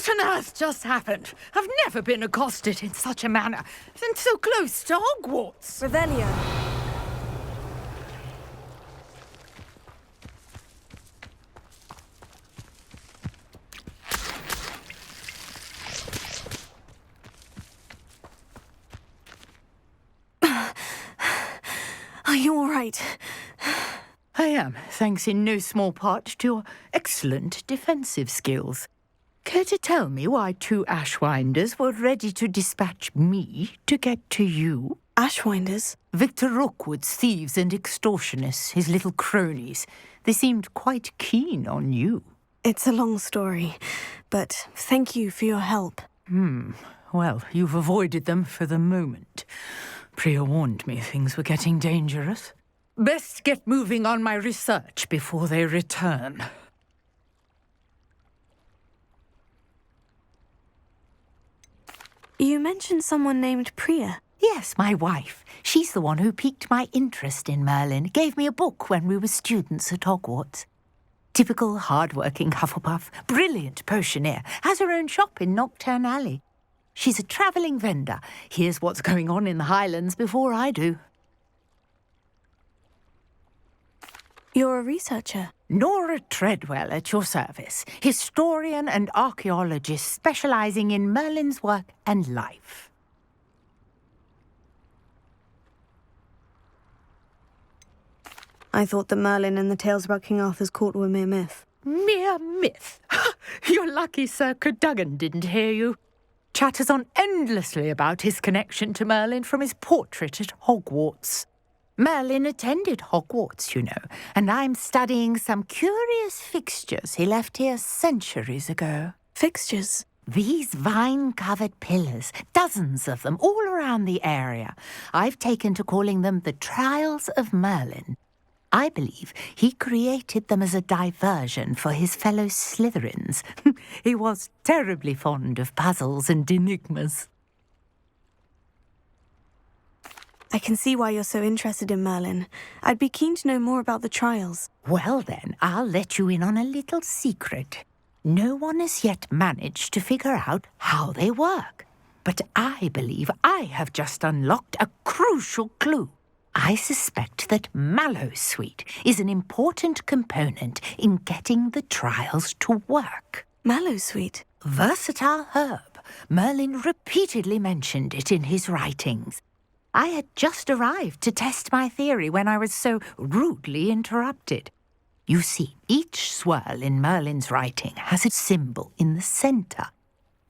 What on earth just happened? I've never been accosted in such a manner, and so close to Hogwarts. Revelio. Are you all right? I am, thanks in no small part to your excellent defensive skills. Care to tell me why 2 Ashwinders were ready to dispatch me to get to you? Ashwinders? Victor Rookwood's thieves and extortionists, his little cronies. They seemed quite keen on you. It's a long story, but thank you for your help. Well, you've avoided them for the moment. Priya warned me things were getting dangerous. Best get moving on my research before they return. You mentioned someone named Priya. Yes, my wife. She's the one who piqued my interest in Merlin, gave me a book when we were students at Hogwarts. Typical hard-working Hufflepuff, brilliant potioneer, has her own shop in Nocturne Alley. She's a travelling vendor. Hears what's going on in the Highlands before I do. You're a researcher? Nora Treadwell at your service, historian and archaeologist specialising in Merlin's work and life. I thought that Merlin and the tales about King Arthur's court were mere myth. Mere myth? You're lucky Sir Cadogan didn't hear you. Chatters on endlessly about his connection to Merlin from his portrait at Hogwarts. Merlin attended Hogwarts, you know, and I'm studying some curious fixtures he left here centuries ago. Fixtures? These vine-covered pillars, dozens of them, all around the area. I've taken to calling them the Trials of Merlin. I believe he created them as a diversion for his fellow Slytherins. He was terribly fond of puzzles and enigmas. I can see why you're so interested in Merlin. I'd be keen to know more about the trials. Well then, I'll let you in on a little secret. No one has yet managed to figure out how they work. But I believe I have just unlocked a crucial clue. I suspect that Mallowsweet is an important component in getting the trials to work. Mallowsweet? Versatile herb. Merlin repeatedly mentioned it in his writings. I had just arrived to test my theory when I was so rudely interrupted. You see, each swirl in Merlin's writing has a symbol in the centre.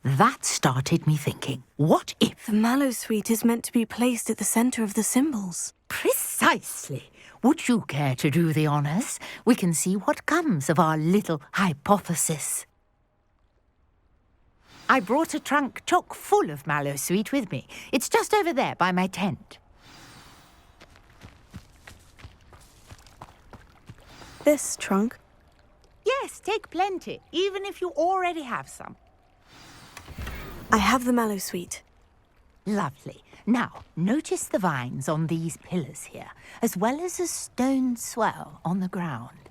That started me thinking, what if... The Mallowsweet is meant to be placed at the centre of the symbols. Precisely. Would you care to do the honours? We can see what comes of our little hypothesis. I brought a trunk chock full of Mallowsweet with me. It's just over there by my tent. This trunk? Yes, take plenty, even if you already have some. I have the Mallowsweet. Lovely. Now, notice the vines on these pillars here, as well as a stone swell on the ground.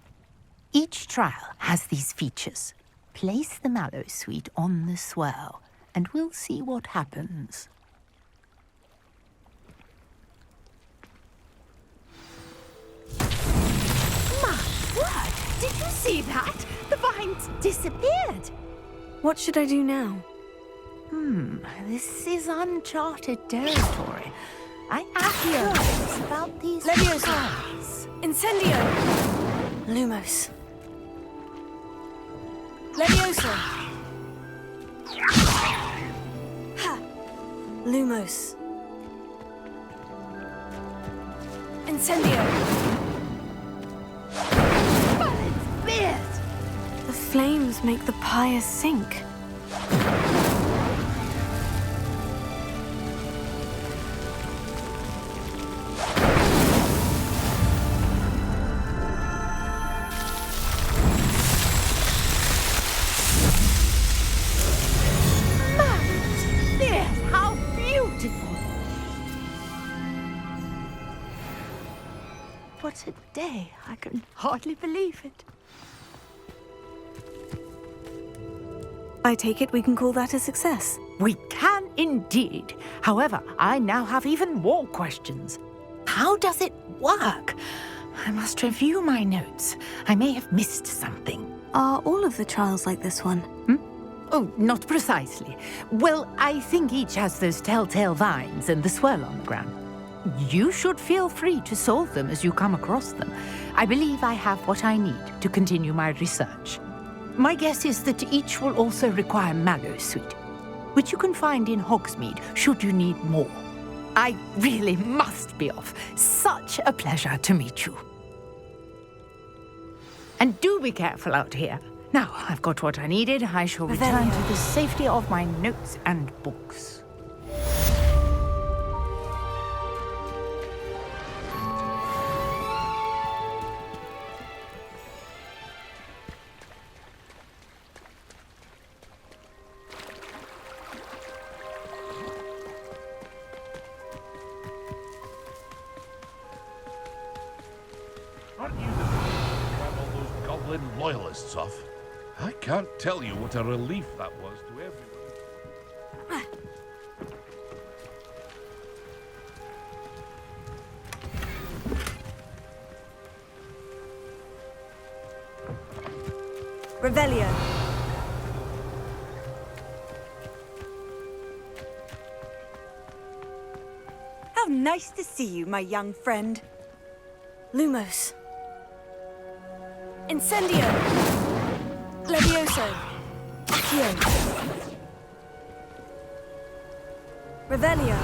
Each trial has these features. Place the Mallowsweet on the swirl, and we'll see what happens. My word! Did you see that? The vines disappeared! What should I do now? This is uncharted territory. I have heard about these trials. Incendio! Lumos. Leviosa! Ha! Lumos. Incendio! Merlin's beard! The flames make the pyre sink. What a day. I can hardly believe it. I take it we can call that a success. We can indeed. However, I now have even more questions. How does it work? I must review my notes. I may have missed something. Are all of the trials like this one? Oh, not precisely. Well, I think each has those telltale vines and the swirl on the ground. You should feel free to solve them as you come across them. I believe I have what I need to continue my research. My guess is that each will also require mallow sweet, which you can find in Hogsmeade should you need more. I really must be off. Such a pleasure to meet you. And do be careful out here. Now, I've got what I needed. I shall return to the safety of my notes and books. Aren't you the man who ran all those goblin loyalists off? I can't tell you what a relief that was to everyone. Revelio. How nice to see you, my young friend. Lumos. Incendio. Levioso. Accio. Revelio.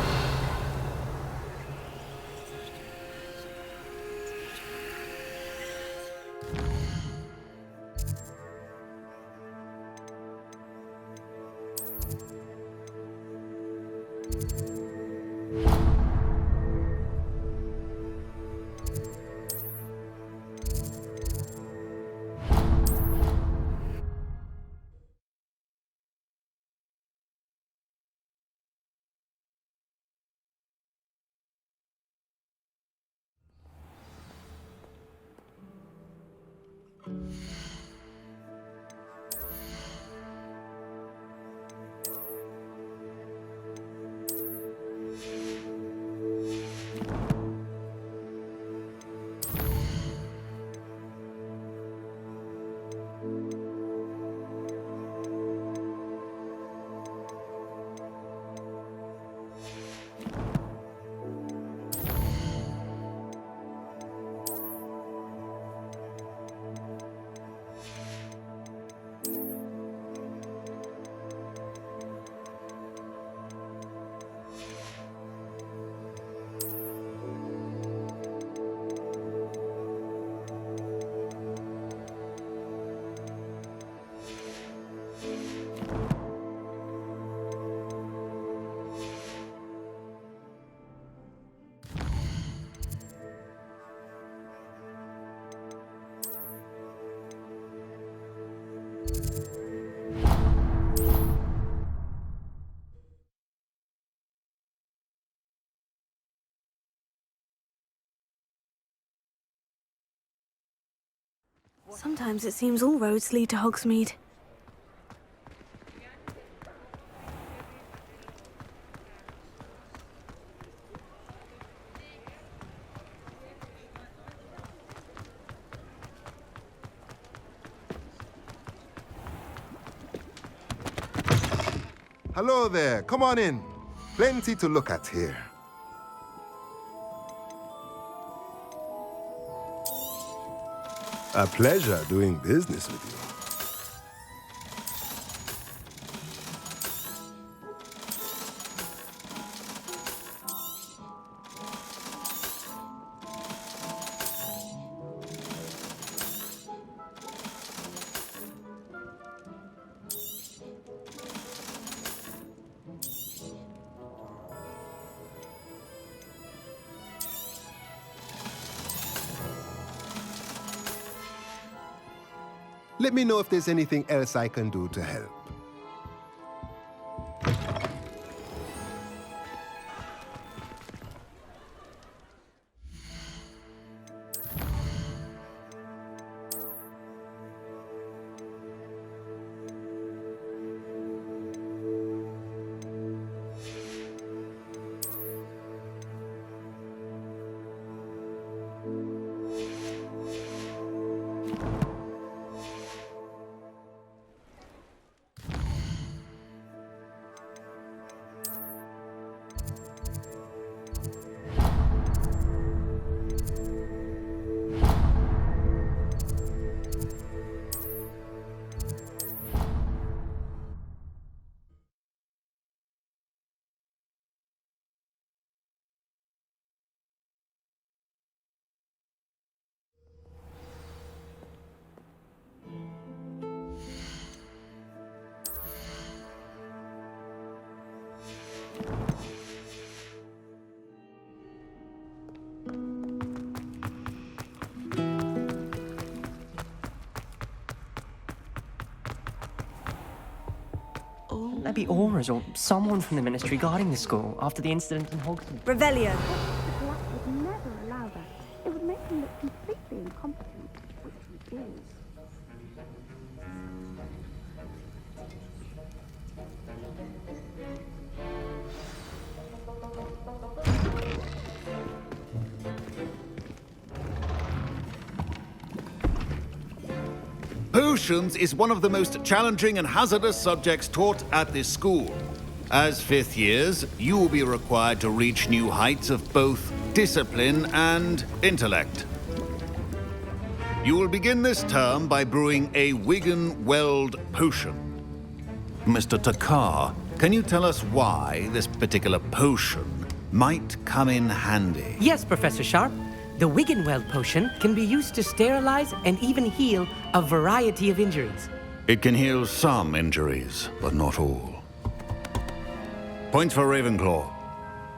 Sometimes it seems all roads lead to Hogsmeade. Hello there, come on in. Plenty to look at here. A pleasure doing business with you. Let me know if there's anything else I can do to help. Shouldn't there be auras or someone from the ministry guarding the school after the incident in Hogsmeade? Revelio. The Black would never allow that. It would make him look completely incompetent, which he is. Potions is one of the most challenging and hazardous subjects taught at this school. As fifth years, you will be required to reach new heights of both discipline and intellect. You will begin this term by brewing a Wigan-Weld potion. Mr. Takar, can you tell us why this particular potion might come in handy? Yes, Professor Sharp. The Wiggenweld potion can be used to sterilize and even heal a variety of injuries. It can heal some injuries, but not all. Points for Ravenclaw.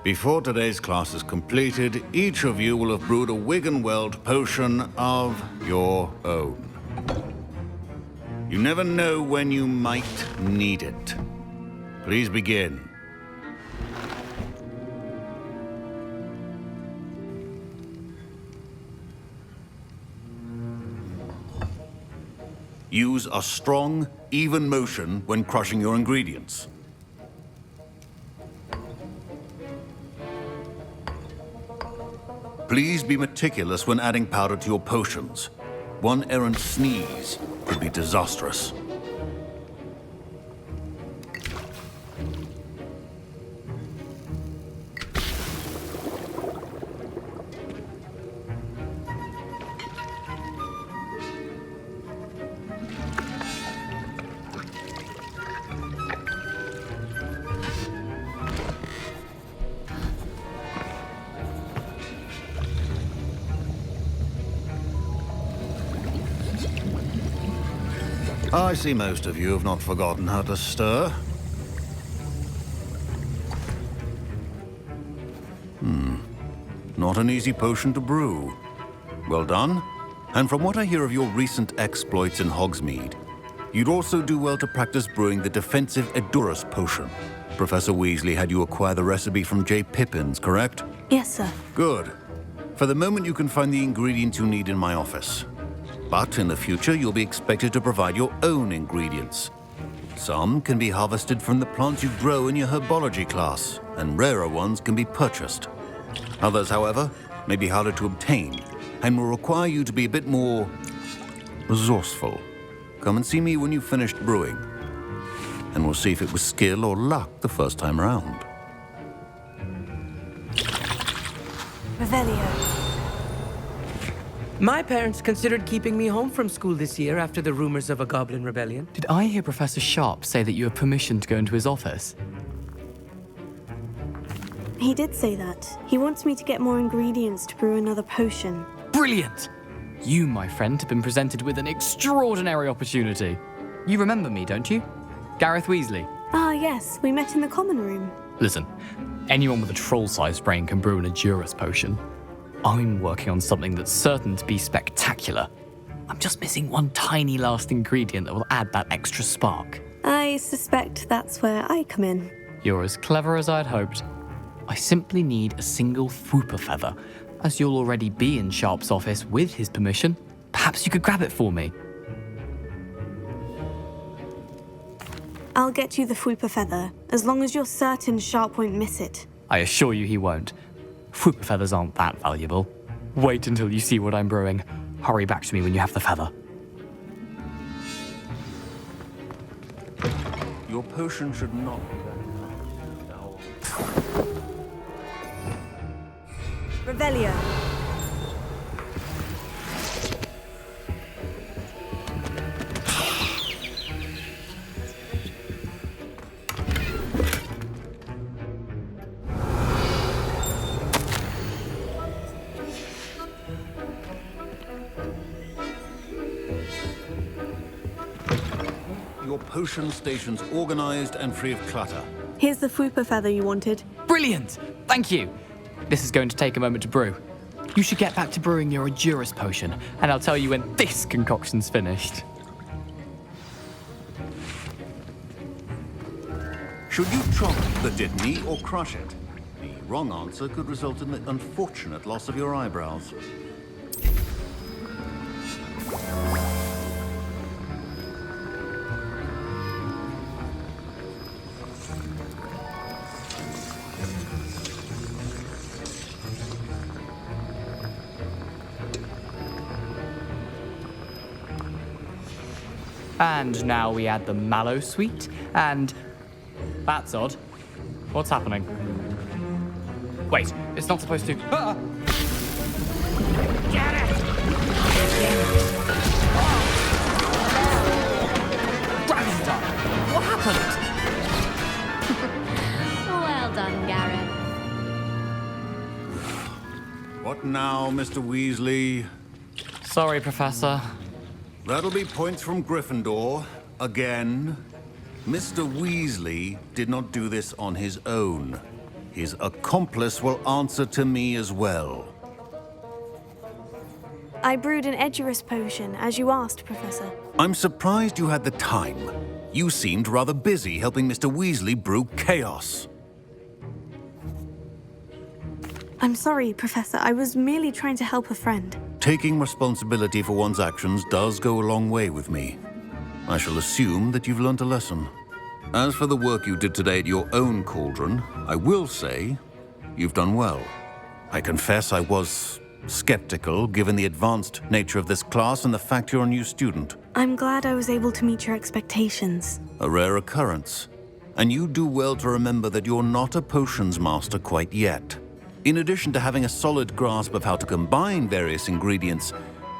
Before today's class is completed, each of you will have brewed a Wiggenweld potion of your own. You never know when you might need it. Please begin. Use a strong, even motion when crushing your ingredients. Please be meticulous when adding powder to your potions. One errant sneeze could be disastrous. I see most of you have not forgotten how to stir. Not an easy potion to brew. Well done. And from what I hear of your recent exploits in Hogsmeade, you'd also do well to practice brewing the defensive Edurus potion. Professor Weasley had you acquire the recipe from J. Pippin's, correct? Yes, sir. Good. For the moment, you can find the ingredients you need in my office. But in the future, you'll be expected to provide your own ingredients. Some can be harvested from the plants you grow in your herbology class, and rarer ones can be purchased. Others, however, may be harder to obtain, and will require you to be a bit more resourceful. Come and see me when you've finished brewing, and we'll see if it was skill or luck the first time around. Revelio. My parents considered keeping me home from school this year after the rumors of a goblin rebellion. Did I hear Professor Sharp say that you have permission to go into his office? He did say that. He wants me to get more ingredients to brew another potion. Brilliant! You, my friend, have been presented with an extraordinary opportunity. You remember me, don't you? Gareth Weasley. Ah, yes. We met in the common room. Listen, anyone with a troll-sized brain can brew an Edurus potion. I'm working on something that's certain to be spectacular. I'm just missing one tiny last ingredient that will add that extra spark. I suspect that's where I come in. You're as clever as I'd hoped. I simply need a single Fwooper feather. As you'll already be in Sharp's office with his permission, perhaps you could grab it for me. I'll get you the Fwooper feather, as long as you're certain Sharp won't miss it. I assure you he won't. Fwooper feathers aren't that valuable. Wait until you see what I'm brewing. Hurry back to me when you have the feather. Your potion should not be Revelio. Your potion station's organized and free of clutter. Here's the Fwooper feather you wanted. Brilliant! Thank you! This is going to take a moment to brew. You should get back to brewing your Edurus potion, and I'll tell you when this concoction's finished. Should you chop the Dittany or crush it? The wrong answer could result in the unfortunate loss of your eyebrows. And now we add the mallow sweet, and... That's odd. What's happening? Wait, it's not supposed to... Ah! Get it! Gryffindor! What happened? Well done, Gareth. What now, Mr. Weasley? Sorry, Professor. That'll be points from Gryffindor. Again. Mr. Weasley did not do this on his own. His accomplice will answer to me as well. I brewed an Edurus potion, as you asked, Professor. I'm surprised you had the time. You seemed rather busy helping Mr. Weasley brew chaos. I'm sorry, Professor. I was merely trying to help a friend. Taking responsibility for one's actions does go a long way with me. I shall assume that you've learnt a lesson. As for the work you did today at your own cauldron, I will say you've done well. I confess I was skeptical, given the advanced nature of this class and the fact you're a new student. I'm glad I was able to meet your expectations. A rare occurrence. And you do well to remember that you're not a potions master quite yet. In addition to having a solid grasp of how to combine various ingredients,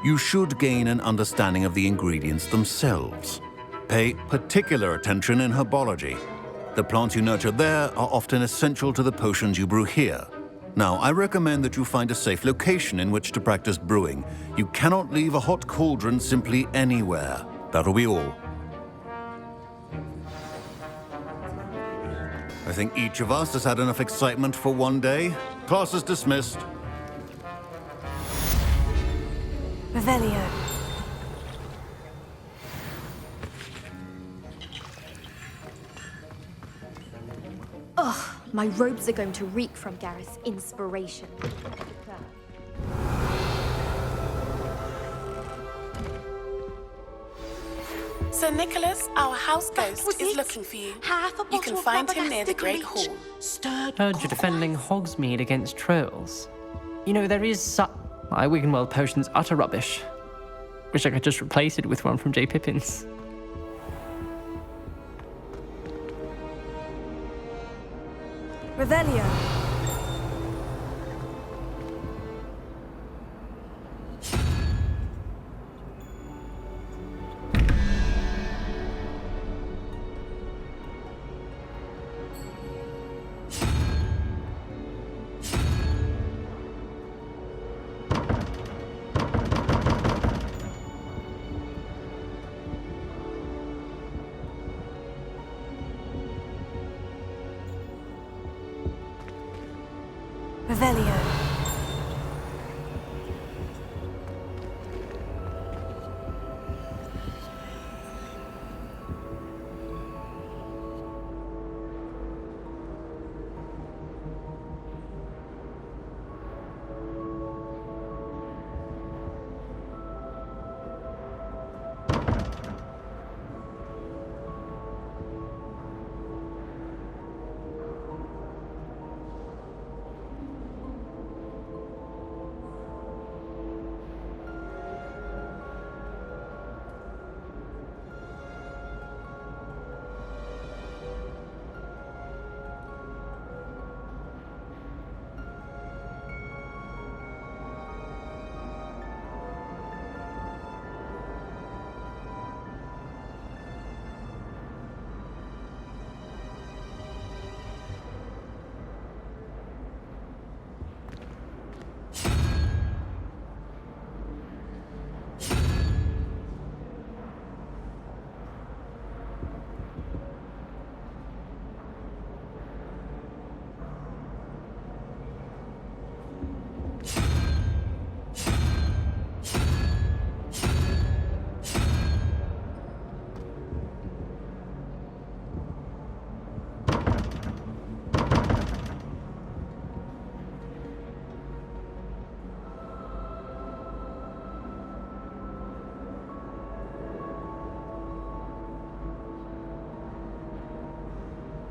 you should gain an understanding of the ingredients themselves. Pay particular attention in herbology. The plants you nurture there are often essential to the potions you brew here. Now, I recommend that you find a safe location in which to practice brewing. You cannot leave a hot cauldron simply anywhere. That'll be all. I think each of us has had enough excitement for one day. Class is dismissed. Revelio. Ugh, my robes are going to reek from Gareth's inspiration. Sir Nicholas, our house ghost, is looking for you. You can find him near the Great Hall. Heard you're defending Hogsmeade against trolls. You know, there is my Wiggenweld potion's utter rubbish. Wish I could just replace it with one from J. Pippin's. Revelio. Revelio.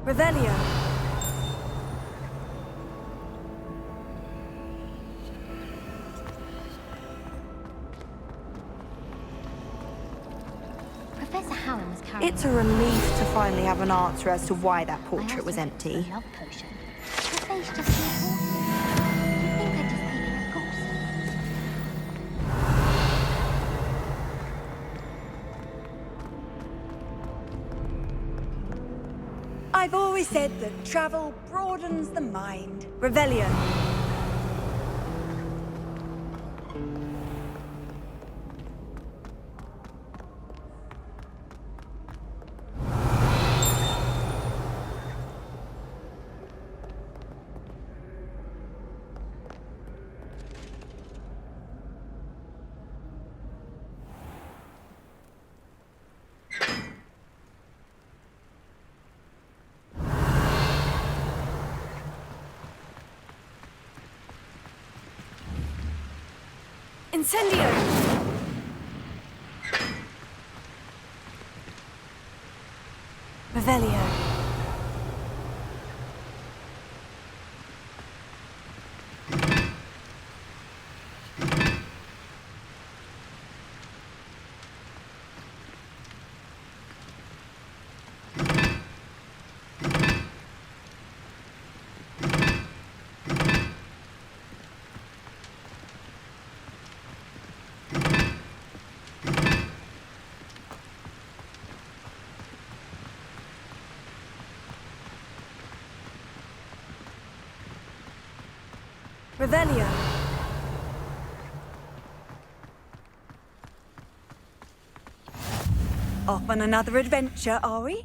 Revelio. Professor Hallam's carrying... It's a relief to finally have an answer as to why that portrait was empty. love potion. Her face just seems awful. You'd think I'd just taken a ghost. I've always said that travel broadens the mind. Revelio. Incendio! Revelio. Revelio. Off on another adventure, are we?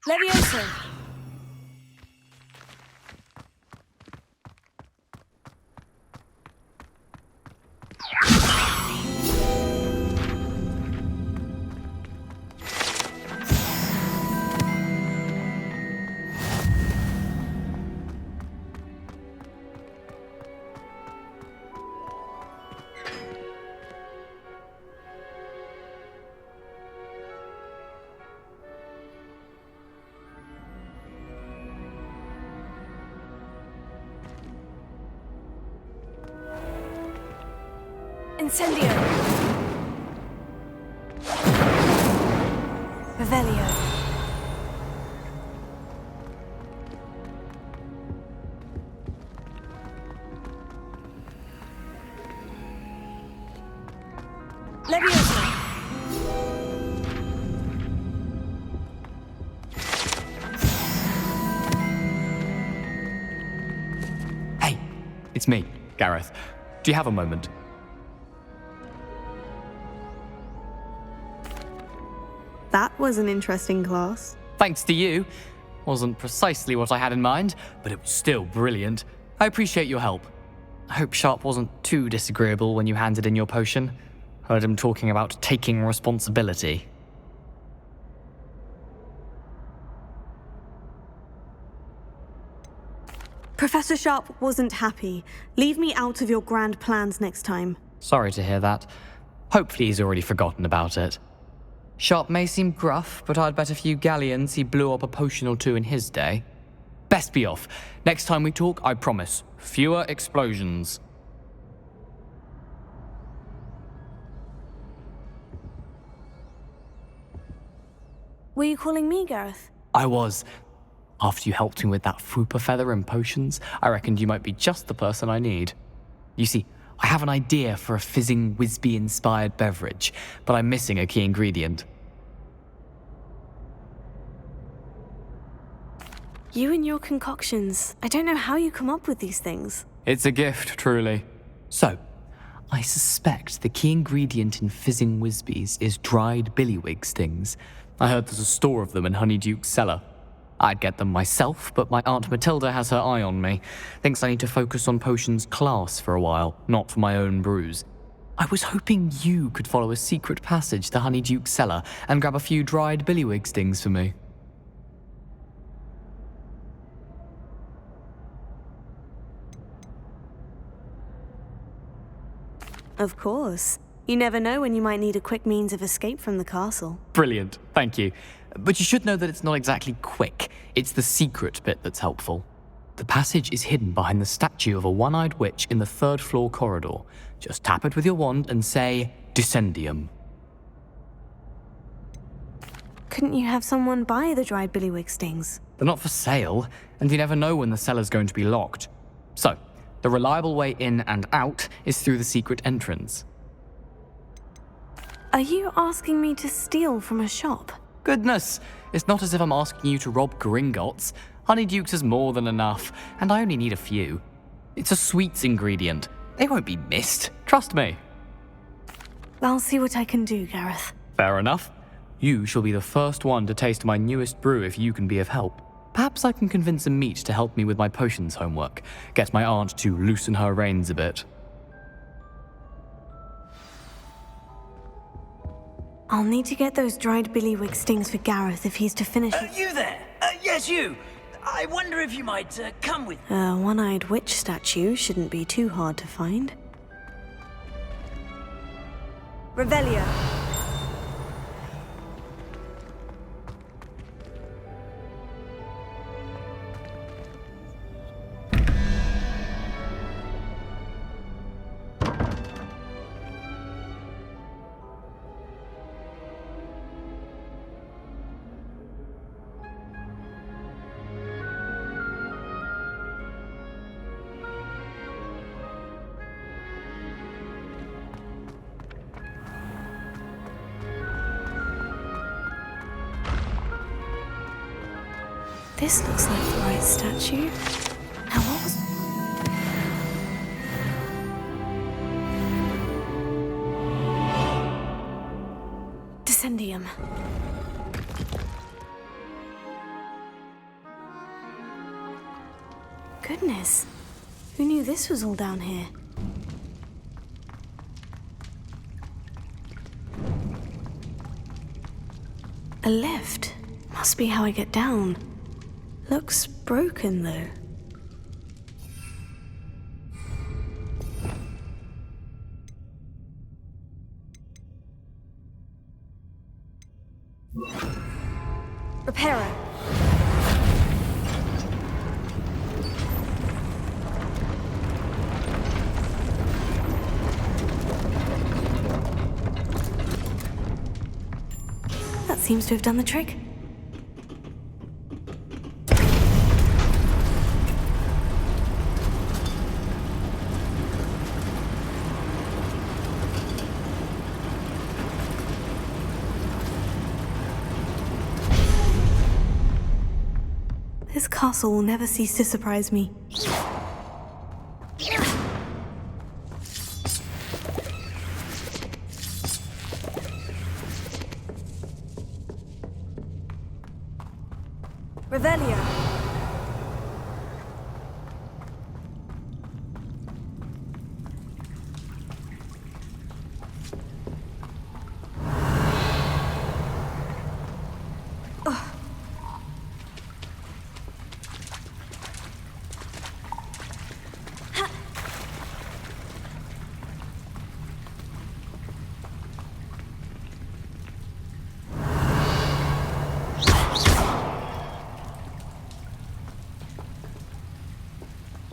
Levioso. Incendio. Revelio. Levioso. Hey, it's me, Gareth. Do you have a moment? That was an interesting class. Thanks to you. Wasn't precisely what I had in mind, but it was still brilliant. I appreciate your help. I hope Sharp wasn't too disagreeable when you handed in your potion. Heard him talking about taking responsibility. Professor Sharp wasn't happy. Leave me out of your grand plans next time. Sorry to hear that. Hopefully he's already forgotten about it. Sharp may seem gruff, but I'd bet a few galleons he blew up a potion or two in his day. Best be off. Next time we talk, I promise, fewer explosions. Were you calling me, Gareth? I was. After you helped me with that Fupa feather and potions, I reckoned you might be just the person I need. You see, I have an idea for a fizzing Whizbee-inspired beverage, but I'm missing a key ingredient. You and your concoctions. I don't know how you come up with these things. It's a gift, truly. So, I suspect the key ingredient in fizzing Whizbees is dried billywig stings. I heard there's a store of them in Honeyduke's cellar. I'd get them myself, but my Aunt Matilda has her eye on me. Thinks I need to focus on potions class for a while, not for my own brews. I was hoping you could follow a secret passage to Honeyduke's cellar and grab a few dried billywig stings for me. Of course. You never know when you might need a quick means of escape from the castle. Brilliant, thank you. But you should know that it's not exactly quick. It's the secret bit that's helpful. The passage is hidden behind the statue of a one-eyed witch in the 3rd floor corridor. Just tap it with your wand and say, Dissending. Couldn't you have someone buy the dried billywig stings? They're not for sale, and you never know when the cellar's going to be locked. So, the reliable way in and out is through the secret entrance. Are you asking me to steal from a shop? Goodness, it's not as if I'm asking you to rob Gringotts. Honeyduke's is more than enough, and I only need a few. It's a sweets ingredient. They won't be missed, trust me. I'll see what I can do, Gareth. Fair enough. You shall be the first one to taste my newest brew if you can be of help. Perhaps I can convince a meat to help me with my potions homework. Get my aunt to loosen her reins a bit. I'll need to get those dried billywig stings for Gareth if he's to finish it. You there? Yes, you. I wonder if you might come with me. A one-eyed witch statue shouldn't be too hard to find. Revelio. This looks like the right statue. Now what was... Dissending. Goodness, who knew this was all down here? A lift. Must be how I get down. Looks broken, though. Reparo. That seems to have done the trick. This castle will never cease to surprise me. Revelio.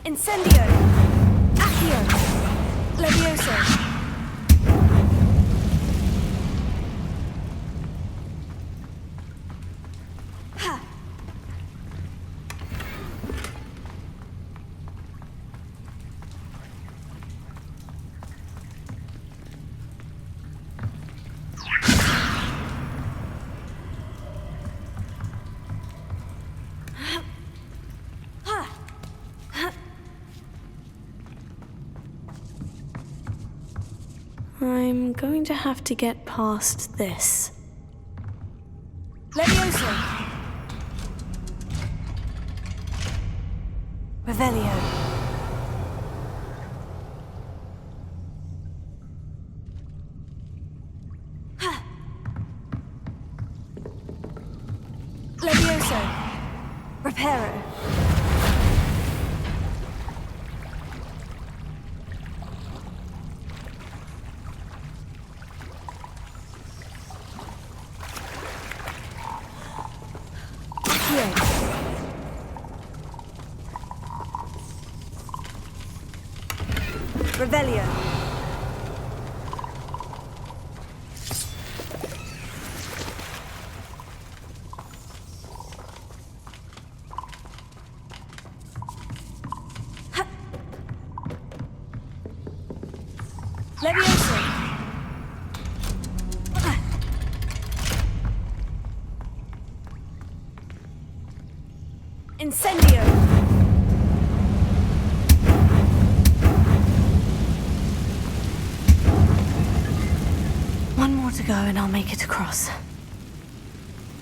Incendio! Accio! Levioso! Ha! I'm going to have to get past this. Levioso! Revelio. Levioso. Reparo. Revelio. Levioso. Incendio. One more to go and I'll make it across.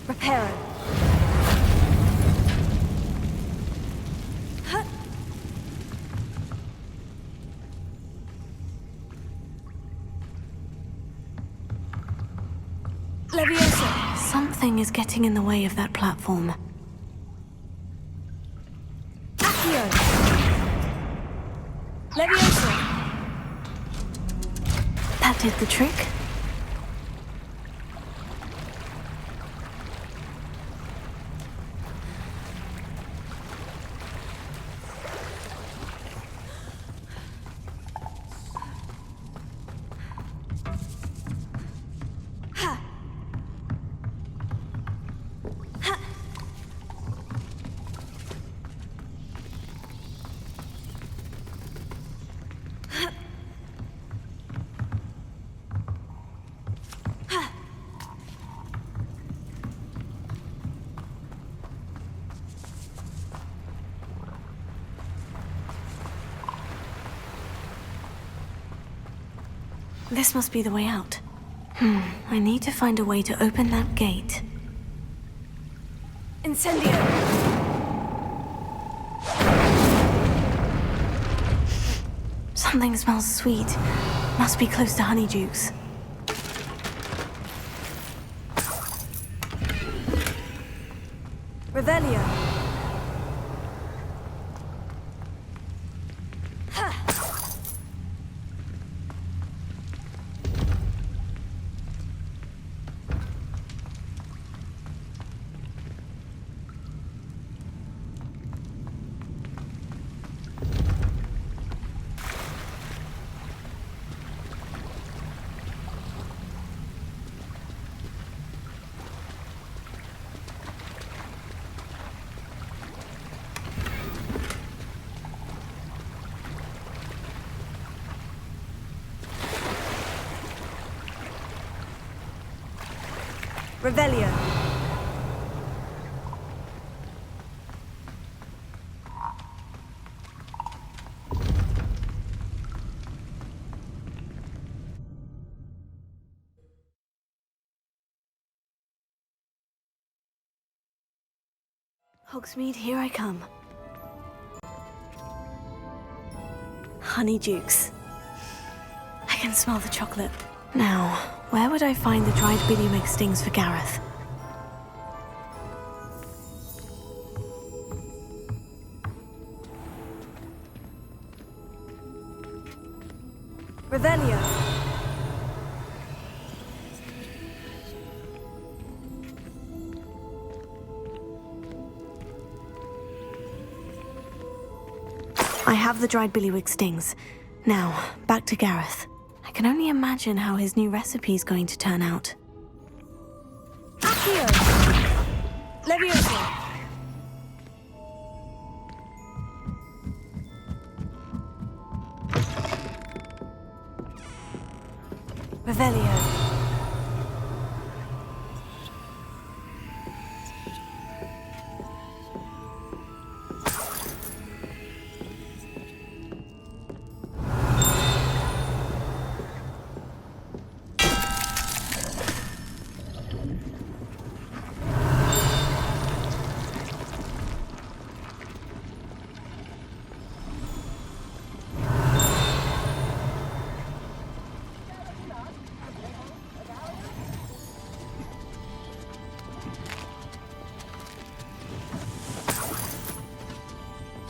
Reparo. Levioso. Something is getting in the way of that platform. Accio. Levioso. That did the trick. This must be the way out. I need to find a way to open that gate. Incendio! Something smells sweet. Must be close to Honeydukes. Revelio. Revelio. Hogsmeade, here I come. Honeydukes. I can smell the chocolate. Now, where would I find the dried billywig stings for Gareth? Revelio. I have the dried billywig stings. Now, back to Gareth. I can only imagine how his new recipe's going to turn out. Accio! Levioso! Revelio.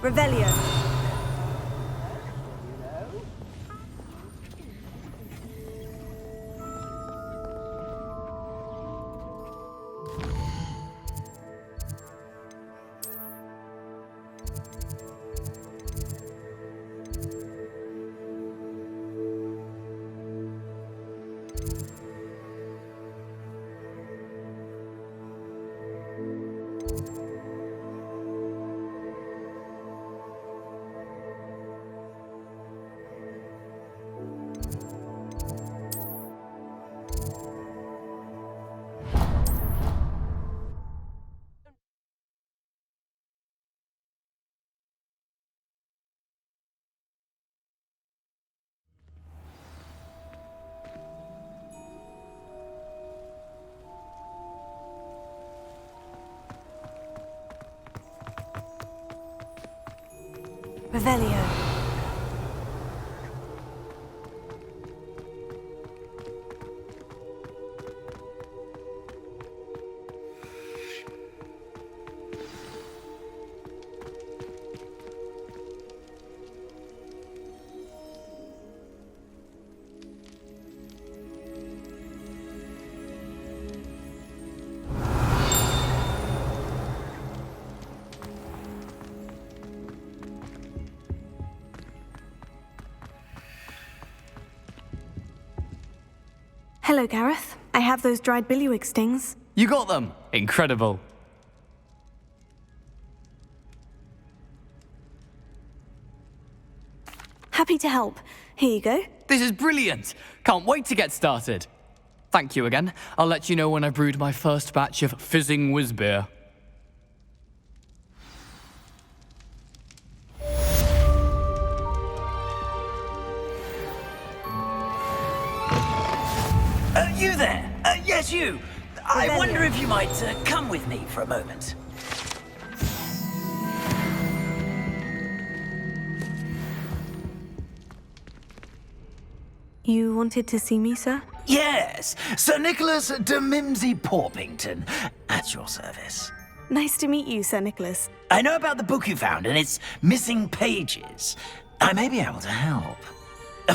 Revelio. Revelio. Hello, Gareth. I have those dried billywig stings. You got them! Incredible. Happy to help. Here you go. This is brilliant! Can't wait to get started. Thank you again. I'll let you know when I've brewed my first batch of fizzing whiz beer. You there? Yes, you. I wonder if you might come with me for a moment. You wanted to see me, sir? Yes, Sir Nicholas de Mimsy Porpington, at your service. Nice to meet you, Sir Nicholas. I know about the book you found and its missing pages. I may be able to help.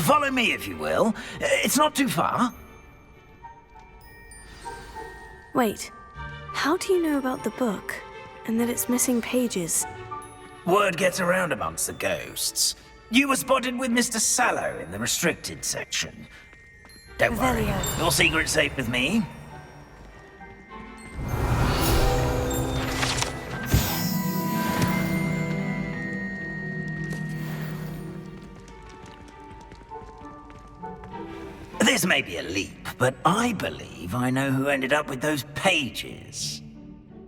Follow me, if you will. It's not too far. Wait, how do you know about the book and that it's missing pages? Word gets around amongst the ghosts. You were spotted with Mr. Sallow in the restricted section. Don't worry, your secret's safe with me. This may be a leap, but I believe I know who ended up with those pages.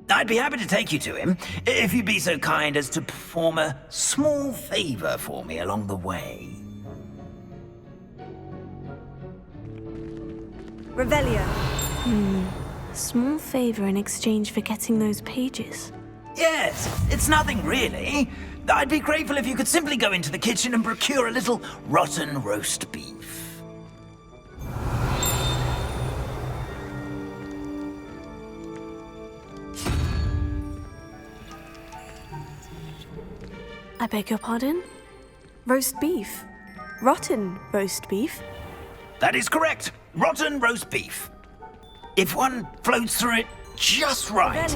I'd be happy to take you to him, if you'd be so kind as to perform a small favor for me along the way. Revelio. Small favor in exchange for getting those pages. Yes, it's nothing really. I'd be grateful if you could simply go into the kitchen and procure a little rotten roast beef. I beg your pardon? Roast beef? Rotten roast beef? That is correct. Rotten roast beef. If one floats through it just right,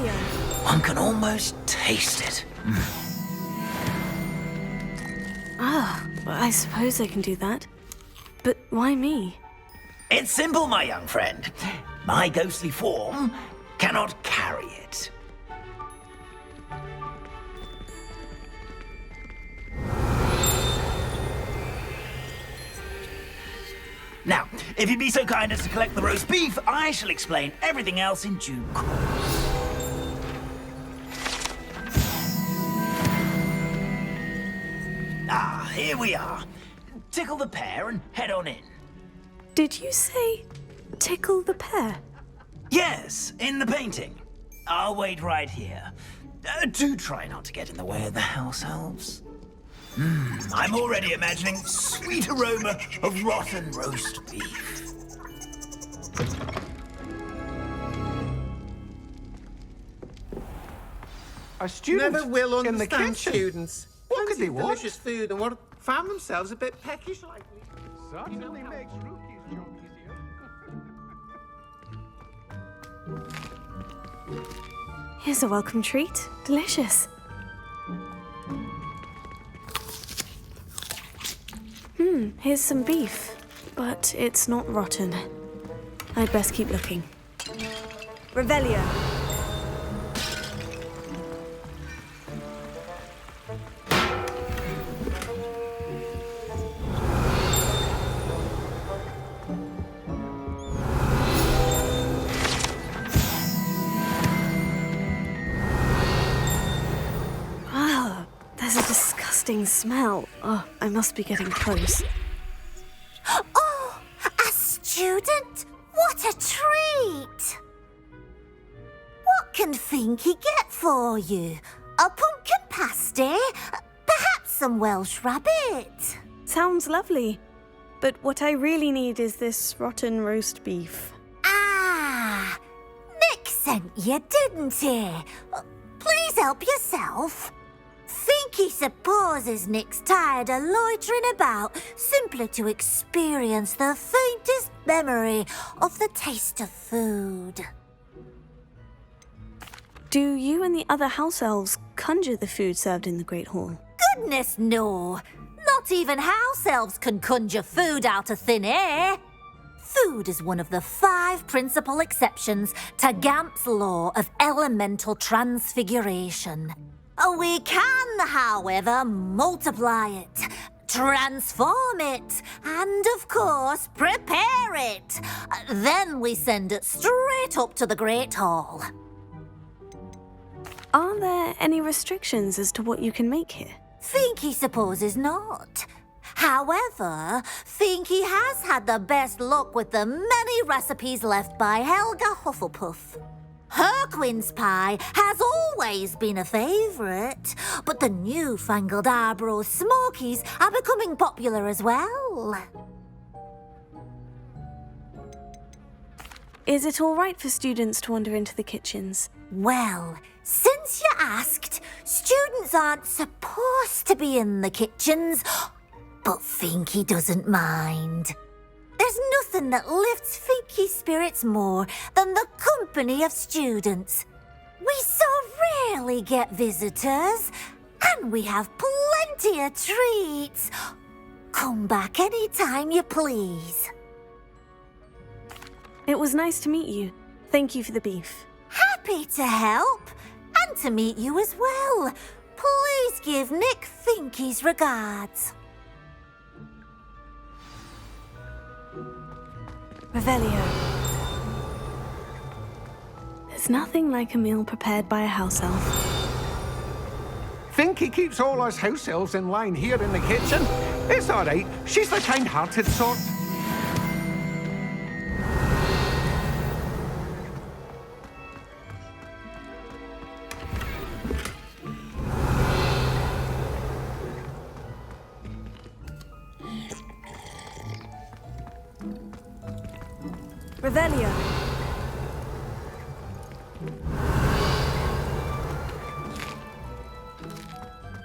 one can almost taste it. Ah, well, I suppose I can do that. But why me? It's simple, my young friend. My ghostly form cannot carry it. Now, if you'd be so kind as to collect the roast beef, I shall explain everything else in due course. Ah, here we are. Tickle the pear and head on in. Did you say tickle the pear? Yes, in the painting. I'll wait right here. Do try not to get in the way of the house elves. I'm already imagining sweet aroma of rotten roast beef. A student Never will in the understand kitchen. students. What could they want? Delicious food and what found themselves a bit peckish like me. Certainly makes Rookie's job easier. Here's a welcome treat. Delicious. Here's some beef, but it's not rotten. I'd best keep looking. Revelio. Wow, there's a disgusting smell. Oh, I must be getting close. Oh, a student? What a treat! What can Finky get for you? A pumpkin pasty? Perhaps some Welsh rabbit? Sounds lovely. But what I really need is this rotten roast beef. Ah, Nick sent you, didn't he? Please help yourself. Finky supposes Nick's tired of loitering about simply to experience the faintest memory of the taste of food. Do you and the other house elves conjure the food served in the Great Hall? Goodness, no. Not even house elves can conjure food out of thin air. Food is one of the 5 principal exceptions to Gamp's law of elemental transfiguration. We can, however, multiply it, transform it, and, of course, prepare it. Then we send it straight up to the Great Hall. Are there any restrictions as to what you can make here? Finky supposes not. However, Finky has had the best luck with the many recipes left by Helga Hufflepuff. Her quince pie has always been a favourite, but the newfangled Arbroath Smokies are becoming popular as well. Is it all right for students to wander into the kitchens? Well, since you asked, students aren't supposed to be in the kitchens, but Finky doesn't mind. There's nothing that lifts Finky's spirits more than the company of students. We so rarely get visitors, and we have plenty of treats. Come back any time you please. It was nice to meet you. Thank you for the beef. Happy to help, and to meet you as well. Please give Nick Finky's regards. Revelio. There's nothing like a meal prepared by a house elf. Finky keeps all us house elves in line here in the kitchen. It's all right. She's the kind-hearted sort. Revelio.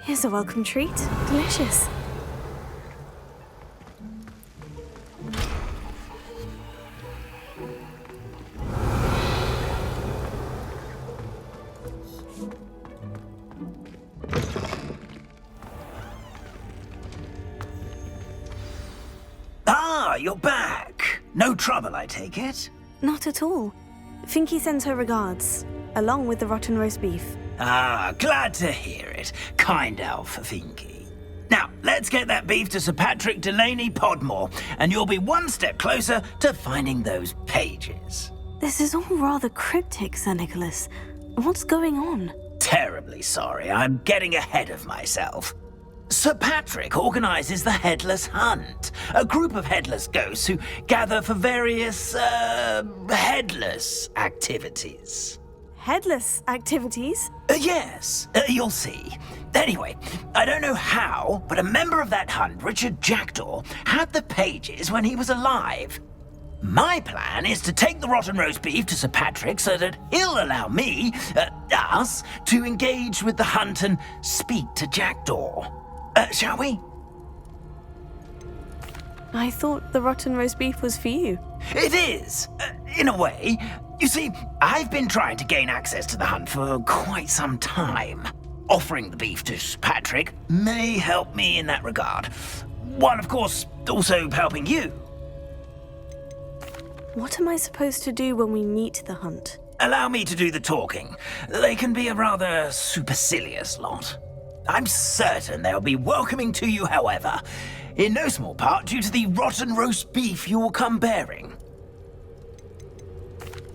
Here's a welcome treat. Delicious. Ah, you're back. No trouble, I take it? Not at all. Finky sends her regards, along with the rotten roast beef. Ah, glad to hear it. Kind elf, Finky. Now, let's get that beef to Sir Patrick Delaney Podmore, and you'll be one step closer to finding those pages. This is all rather cryptic, Sir Nicholas. What's going on? Terribly sorry, I'm getting ahead of myself. Sir Patrick organises the Headless Hunt, a group of headless ghosts who gather for various, headless activities. Headless activities? Yes, you'll see. Anyway, I don't know how, but a member of that hunt, Richard Jackdaw, had the pages when he was alive. My plan is to take the rotten roast beef to Sir Patrick so that he'll allow me, us, to engage with the hunt and speak to Jackdaw. Shall we? I thought the rotten roast beef was for you. It is, in a way. You see, I've been trying to gain access to the hunt for quite some time. Offering the beef to Sir Patrick may help me in that regard. While, of course, also helping you. What am I supposed to do when we meet the hunt? Allow me to do the talking. They can be a rather supercilious lot. I'm certain they'll be welcoming to you, however, in no small part due to the rotten roast beef you will come bearing.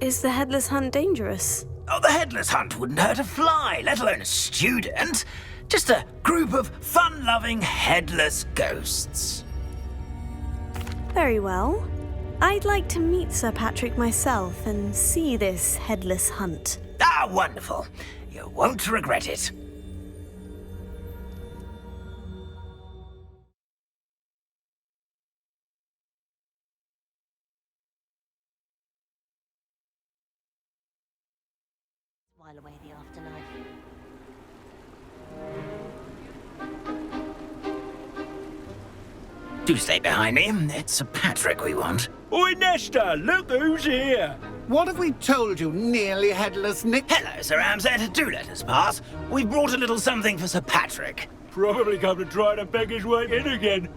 Is the headless hunt dangerous? Oh, the headless hunt wouldn't hurt a fly, let alone a student. Just a group of fun-loving headless ghosts. Very well. I'd like to meet Sir Patrick myself and see this headless hunt. Ah, wonderful. You won't regret it. While away the afterlife. Do stay behind me. It's Sir Patrick we want. Oi, Nesta, look who's here. What have we told you, nearly headless Nick? Hello, Sir Ramsay. Do let us pass. We've brought a little something for Sir Patrick. Probably come to try to beg his way in again.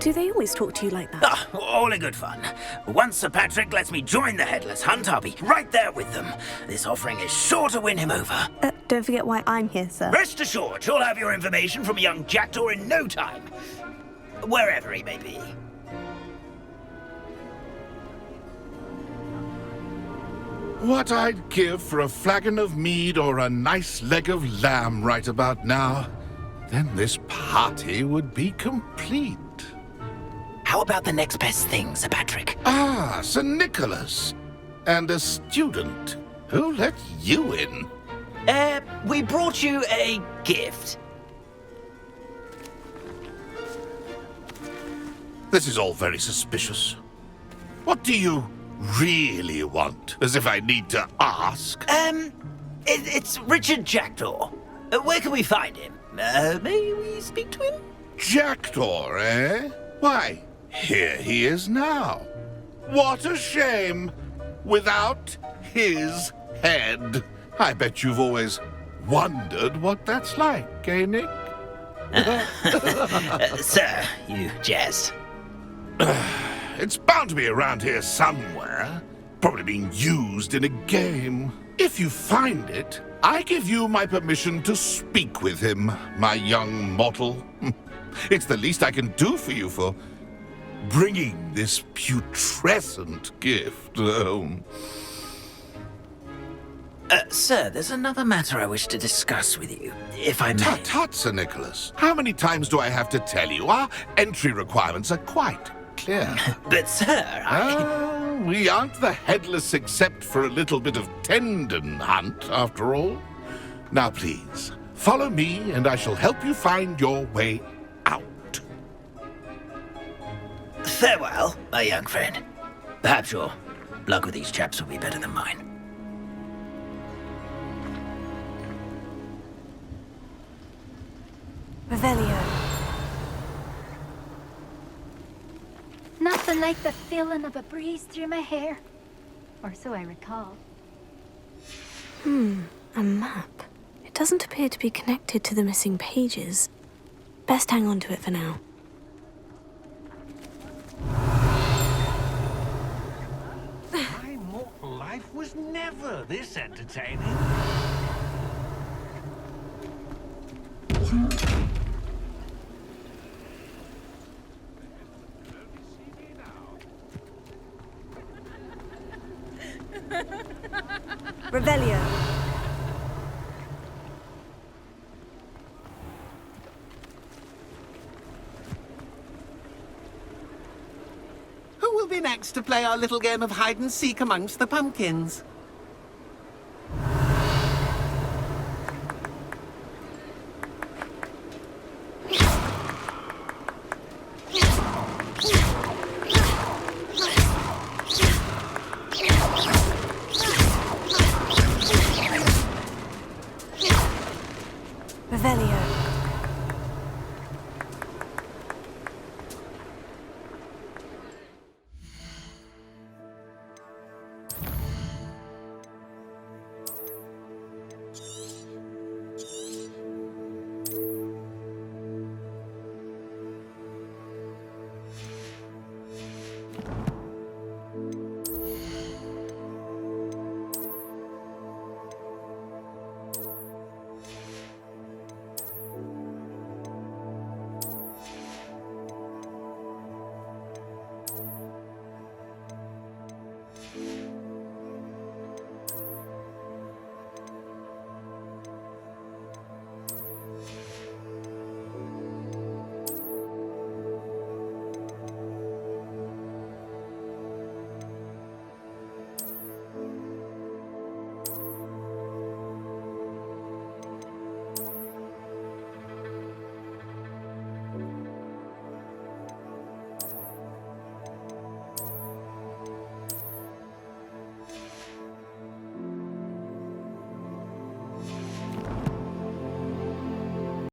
Do they always talk to you like that? Ah, all in good fun. Once Sir Patrick lets me join the headless hunt, I'll be right there with them. This offering is sure to win him over. Don't forget why I'm here, sir. Rest assured, you'll have your information from a young Jackdaw in no time. Wherever he may be. What I'd give for a flagon of mead or a nice leg of lamb right about now. Then this party would be complete. How about the next best thing, Sir Patrick? Ah, Sir Nicholas. And a student. Who let you in? We brought you a gift. This is all very suspicious. What do you really want? As if I need to ask. It's Richard Jackdaw. Where can we find him? May we speak to him? Jackdaw, eh? Why, here he is now. What a shame. Without his head. I bet you've always wondered what that's like, eh, Nick? Sir, you jest. It's bound to be around here somewhere. Probably being used in a game. If you find it, I give you my permission to speak with him, my young mortal. It's the least I can do for you for bringing this putrescent gift home. Sir, there's another matter I wish to discuss with you, if I may. Tut, Sir Nicholas. How many times do I have to tell you? Our entry requirements are quite clear. But, sir, we aren't the headless except for a little bit of tendon hunt, after all. Now, please, follow me, and I shall help you find your way out. Farewell, my young friend. Perhaps your luck with these chaps will be better than mine. Revelio. Nothing like the feeling of a breeze through my hair. Or so I recall. A map. It doesn't appear to be connected to the missing pages. Best hang on to it for now. My mortal life was never this entertaining. Revelio. Who will be next to play our little game of hide and seek amongst the pumpkins? Revelio.